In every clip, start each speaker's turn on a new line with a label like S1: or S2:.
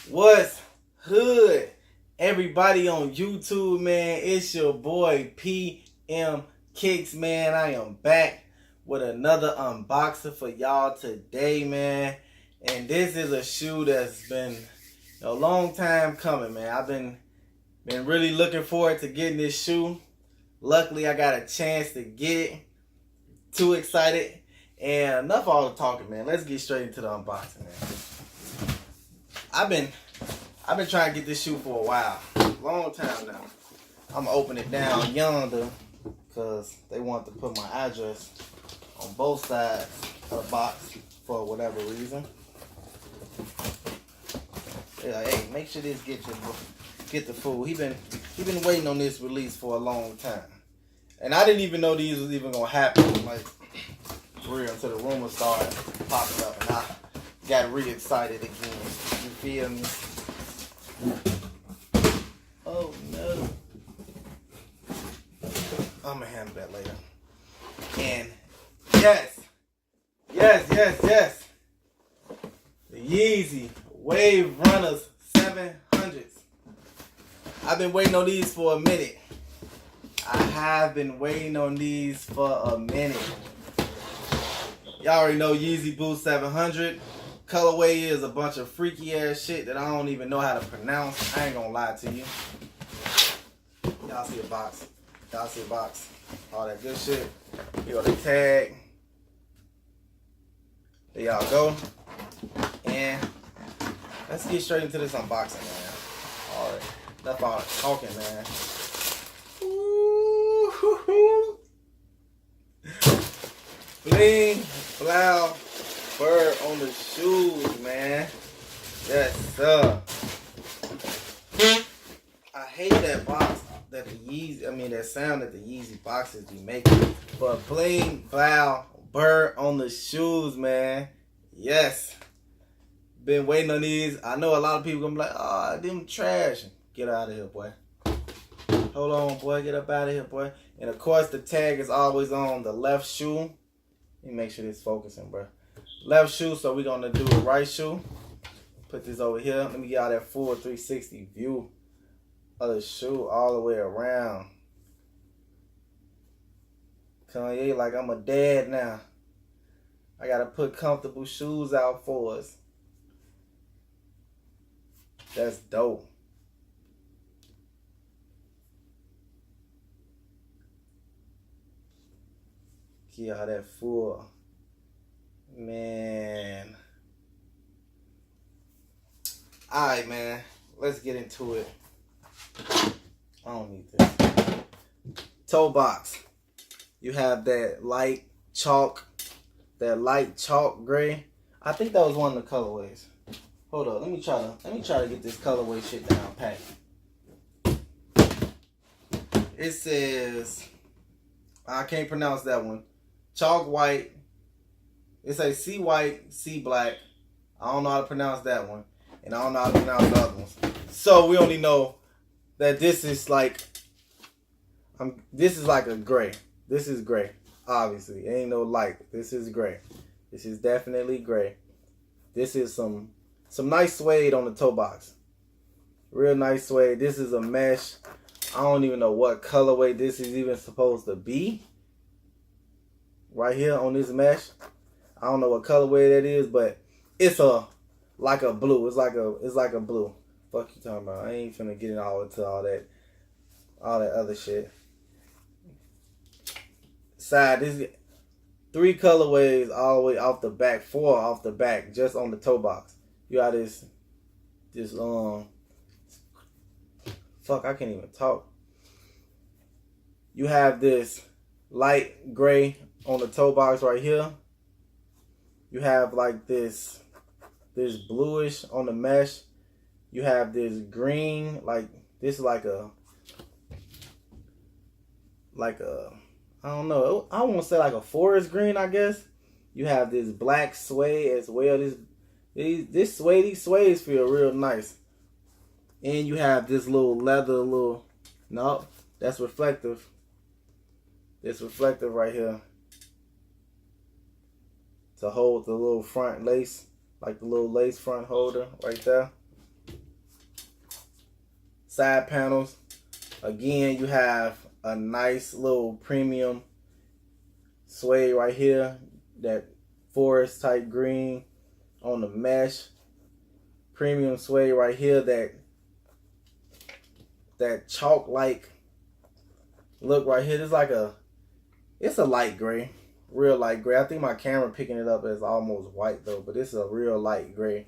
S1: What's hood? Everybody on YouTube, man. It's your boy PM Kicks, man. I am back with another unboxing for y'all today, man. And this is a shoe that's been a long time coming, man. I've been really looking forward to getting this shoe. Luckily, I got a chance to get it. Too excited. And enough all the talking, man. Let's get straight into the unboxing, man. I've been trying to get this shoe for a while. Long time now. I'm gonna open it down yonder because they want to put my address on both sides of the box for whatever reason. They're like, hey, make sure this get the food. He been waiting on this release for a long time. And I didn't even know these was even gonna happen. Like, for real, until the rumors started popping up and I got re-excited again. You feel me? Oh no. I'm gonna handle that later. And yes. The Yeezy Waverunners 700s. I've been waiting on these for a minute. I have been waiting on these for a minute. Y'all already know Yeezy Boost 700. Colorway is a bunch of freaky ass shit that I don't even know how to pronounce. I ain't gonna lie to you. Y'all see a box. All that good shit. Here go the tag. There y'all go. And let's get straight into this unboxing, man. Alright. Enough all the talking, man. Bling, blow, bird on the shoes, man. Yes, sir. I hate that box that the Yeezy, that sound that the Yeezy boxes be making. But bling, blow, bird on the shoes, man. Yes. Been waiting on these. I know a lot of people gonna be like, oh, them trash. Get out of here, boy. Hold on, boy. Get up out of here, boy. And, of course, the tag is always on the left shoe. Let me make sure this focusing, bro. Left shoe, so we're going to do the right shoe. Put this over here. Let me get out that full 360 view of the shoe all the way around. Kanye, like I'm a dad now. I got to put comfortable shoes out for us. That's dope. Yeah, that full, man. Alright, man, let's get into it. I don't need this. Toe box. You have that light chalk gray. I think that was one of the colorways. Hold up, let me try to get this colorway shit down pat. It says, I can't pronounce that one. Chalk white. It says C white, C black. I don't know how to pronounce that one. And I don't know how to pronounce the other ones. So we only know that this is like a gray. This is gray. Obviously. It ain't no light. This is gray. This is definitely gray. This is some nice suede on the toe box. Real nice suede. This is a mesh. I don't even know what colorway this is even supposed to be. Right here on this mesh. I don't know what colorway that is, but it's like a blue. It's like a blue. Fuck you talking about? I ain't finna get it all into all that other shit. Side, this 3 colorways all the way off the back, 4 off the back, just on the toe box. You got this fuck, I can't even talk. You have this light gray on the toe box right here. You have like this bluish on the mesh. You have this green, like this is like a I don't know, I want to say like a forest green, I guess. You have this black suede as well. These suedes feel real nice. And you have this little leather, no, that's reflective. It's reflective right here to hold the little front lace, like the little lace front holder right there. side panels. Again, you have a nice little premium suede right here, that forest type green on the mesh. Premium suede right here, that chalk like look right here. It's a light gray, real light gray. I think my camera picking it up as almost white though, but it's a real light gray.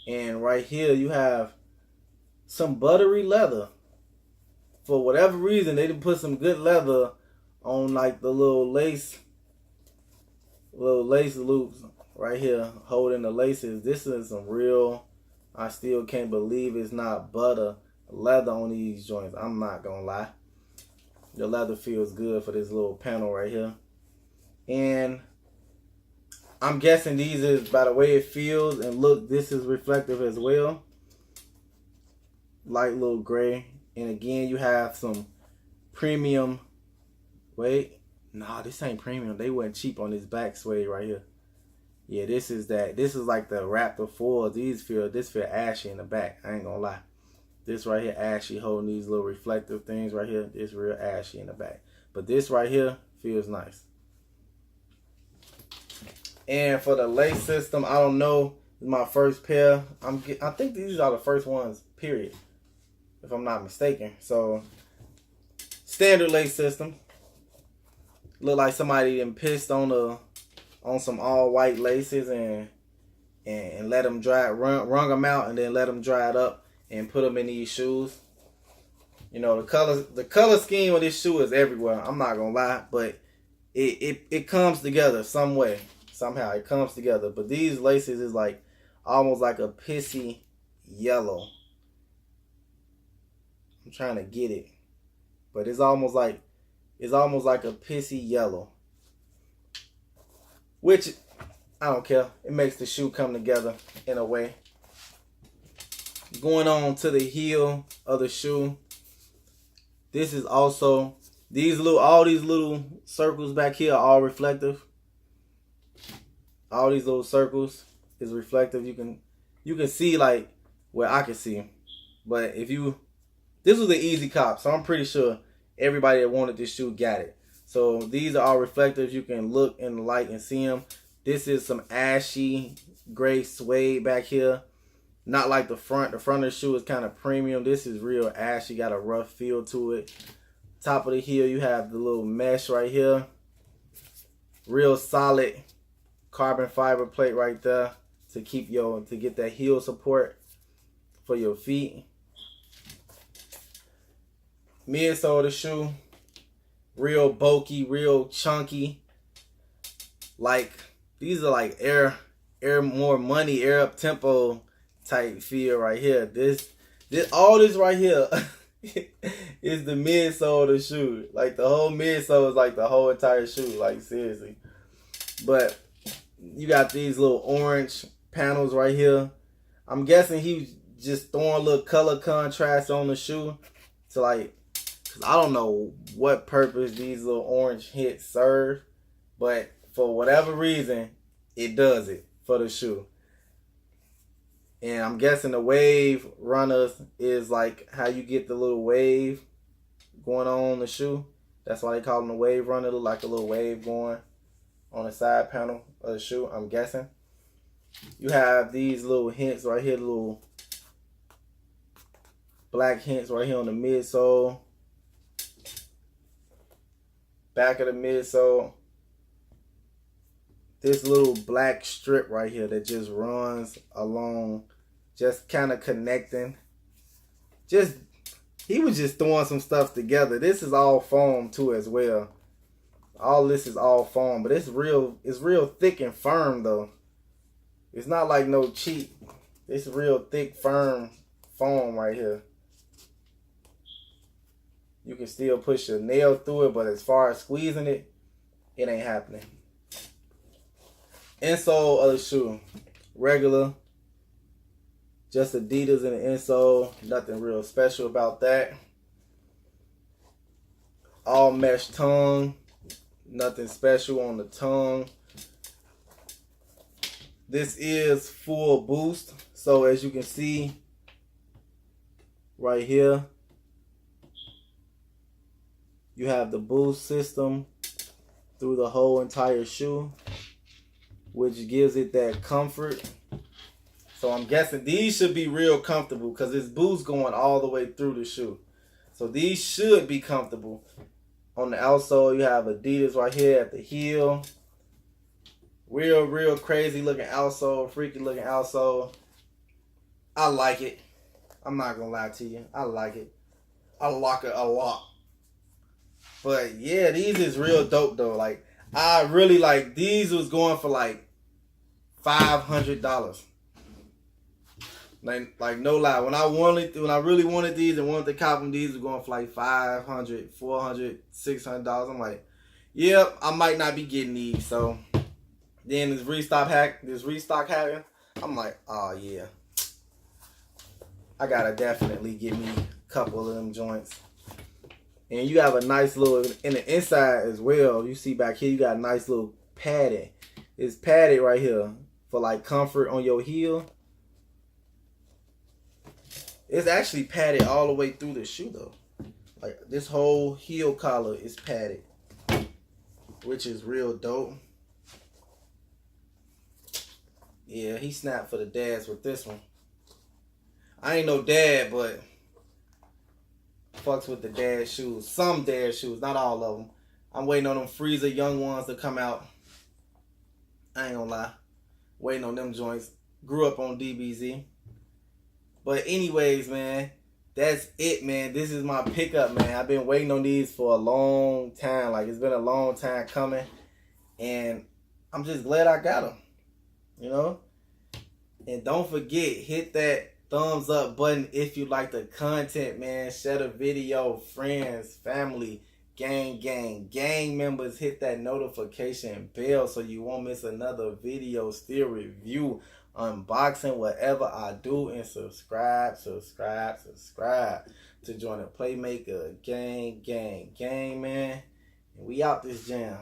S1: And right here you have some buttery leather. For whatever reason, they didn't put some good leather on like the little lace loops right here holding the laces. This is some real, I still can't believe it's not butter leather on these joints. I'm not gonna lie. The leather feels good for this little panel right here. And I'm guessing these is, by the way it feels and look, this is reflective as well. Light little gray. And again, you have some premium. Wait, nah, this ain't premium. They went cheap on this back suede right here. Yeah, this is that. This is like the Raptor 4. This feel ashy in the back. I ain't gonna lie. This right here, ashy, holding these little reflective things right here. It's real ashy in the back. But this right here feels nice. And for the lace system, I don't know. This is my first pair. I think these are the first ones, period, if I'm not mistaken. So, standard lace system. Look like somebody done pissed on some all white laces and let them dry, wrung them out, and then let them dry it up and put them in these shoes. You know, the color scheme of this shoe is everywhere. I'm not gonna lie, but it comes together some way, somehow it comes together. But these laces is like almost like a pissy yellow. I'm trying to get it, but it's almost like a pissy yellow, which I don't care. It makes the shoe come together in a way. Going on to the heel of the shoe, this is also all these little circles back here are all reflective. All these little circles is reflective. You can see like where I can see, but this was an easy cop, so I'm pretty sure everybody that wanted this shoe got it. So these are all reflective. You can look in the light and see them. This is some ashy gray suede back here. Not like the front. The front of the shoe is kind of premium. This is real ashy. Got a rough feel to it. Top of the heel, you have the little mesh right here. Real solid carbon fiber plate right there to get that heel support for your feet. Midsole of the shoe, real bulky, real chunky. Like these are like air more money, air up tempo type feel right here. All this right here is the midsole of the shoe. Like the whole midsole is like the whole entire shoe. Like seriously. But you got these little orange panels right here. I'm guessing he was just throwing a little color contrast on the shoe to like, cause I don't know what purpose these little orange hits serve, but for whatever reason, it does it for the shoe. And I'm guessing the Waverunners is like how you get the little wave going on the shoe. That's why they call them the Waverunner. Look like a little wave going on the side panel of the shoe, I'm guessing. You have these little hints right here, little black hints right here on the midsole. Back of the midsole. This little black strip right here that just runs along, just kind of connecting. He was just throwing some stuff together. This is all foam too as well. All this is all foam, but it's real thick and firm though. It's not like no cheap. It's real thick, firm foam right here. You can still push your nail through it, but as far as squeezing it, it ain't happening. Insole of the shoe, regular, just ADIDAS in the insole, nothing real special about that. All mesh tongue, nothing special on the tongue. This is full boost, so as you can see, right here. You have the boost system through the whole entire shoe, which gives it that comfort. So I'm guessing these should be real comfortable because this boost going all the way through the shoe. So these should be comfortable. On the outsole, you have ADIDAS right here at the heel. Real crazy looking outsole, freaky looking outsole. I like it. I'm not gonna lie to you. I like it. I like it a lot. But yeah, these is real dope though. Like I really like these was going for like $500. Like no lie. When I really wanted these and wanted to cop them, these were going for like $500, $400, $600. I'm like, yep, I might not be getting these. So then this restock happened. I'm like, oh yeah, I gotta definitely get me a couple of them joints. And you have a nice little, in the inside as well, you see back here, you got a nice little padding. It's padded right here for like comfort on your heel. It's actually padded all the way through the shoe though. Like this whole heel collar is padded, which is real dope. Yeah, he snapped for the dads with this one. I ain't no dad, but fucks with the dad shoes. Some dad shoes, not all of them. I'm waiting on them Freezer young ones to come out. I ain't gonna lie. Waiting on them joints. Grew up on DBZ. But anyways, man, that's it, man. This is my pickup, man. I've been waiting on these for a long time. Like, it's been a long time coming. And I'm just glad I got them. You know? And don't forget, hit that thumbs up button if you like the content, man. Share the video, friends, family, gang members. Hit that notification bell so you won't miss another video, still review, unboxing, whatever I do. And subscribe to join the Playmaker gang, man. And we out this jam.